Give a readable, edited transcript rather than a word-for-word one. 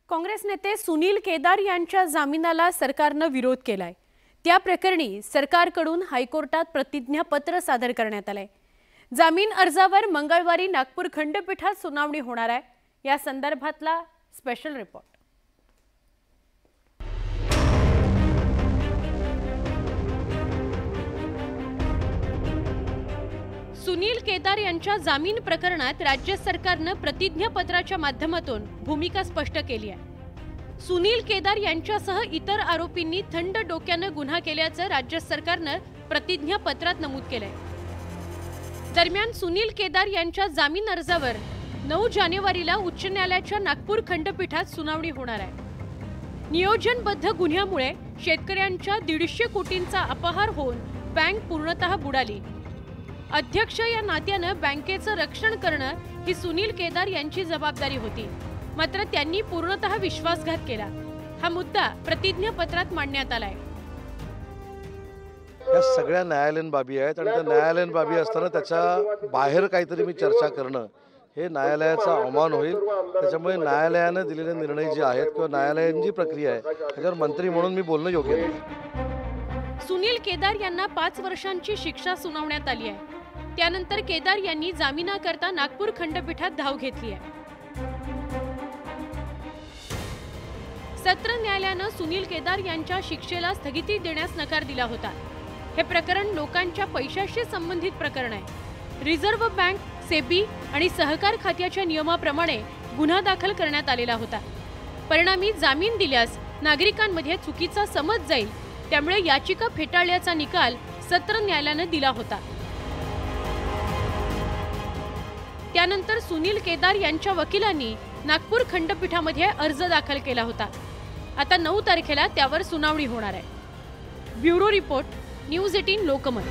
काँग्रेस नेते सुनील केदार यांच्या जामिनाला सरकारने विरोध केलाय। त्या प्रकरणी सरकारकडून हायकोर्टात प्रतिज्ञापत्र सादर करण्यात आले। जामीन अर्जावर मंगळवारी नागपूर खंडपीठात सुनावणी होणार आहे। या संदर्भातला स्पेशल रिपोर्ट। सुनील केदार यांच्या जामीन प्रकरणात राज्य सरकारने प्रतिज्ञापत्राच्या माध्यमातून भूमिका स्पष्ट केली आहे। सुनील केदार यांच्यासह इतर आरोपींनी थंड डोक्याने गुन्हा केल्याचं राज्य सरकारने प्रतिज्ञापत्रात नमूद केलंय। दरम्यान सुनील केदार यांच्या जामीन अर्जावर 9 जानेवारीला उच्च न्यायालयाच्या नागपूर खंडपीठात सुनावणी होणार आहे। नियोजनबद्ध गुन्ह्यामुळे शेतकऱ्यांच्या 150 कोटींचा अपहार होऊन बँक पूर्णतः बुडाली। अध्यक्ष या नात्याने बँकेचं रक्षण करणं ही सुनील केदार यांची जबाबदारी होती, मात्र त्यांनी पूर्णतः विश्वासघात केला। हा मुद्दा प्रतिज्ञापत्रात मांडण्यात आलाय। या सगळ्या न्यायालयीन बाबी आहेत आणि त्या न्यायालयीन बाबी असताना त्याच्या बाहेर काहीतरी मी चर्चा करणं हे न्यायालयाचा अवमान होईल। त्याच्यामुळे न्यायालयाने दिलेले निर्णय जे आहेत किंवा न्यायालयाची जी प्रक्रिया आहे त्याच्यावर मंत्री म्हणून मी बोलणं योग्य नाही। सुनील केदार यांना 5 वर्षांची शिक्षा सुनावण्यात आली आहे। त्यानंतर केदार यांनी जामिनाकरता नागपूर खंडपीठात धाव घेतली आहे। सत्र न्यायालयाने सुनील केदार यांच्या शिक्षेला स्थगिती देण्यास नकार दिला होता। हे प्रकरण लोकांच्या पैशाशी संबंधित प्रकरण आहे। रिझर्व्ह बँक, सेबी आणि सहकार खात्याच्या नियमाप्रमाणे गुन्हा दाखल करण्यात आलेला होता। परिणामी जामीन दिल्यास नागरिकांमध्ये चुकीचा समज जाईल, त्यामुळे याचिका फेटाळल्याचा निकाल सत्र न्यायालयाने दिला होता। त्यानंतर सुनील केदार यांच्या वकिलांनी नागपूर खंडपीठामध्ये अर्ज दाखल केला होता। आता 9 तारखेला त्यावर सुनावणी होणार आहे। Bureau report, news 18 Lokmat.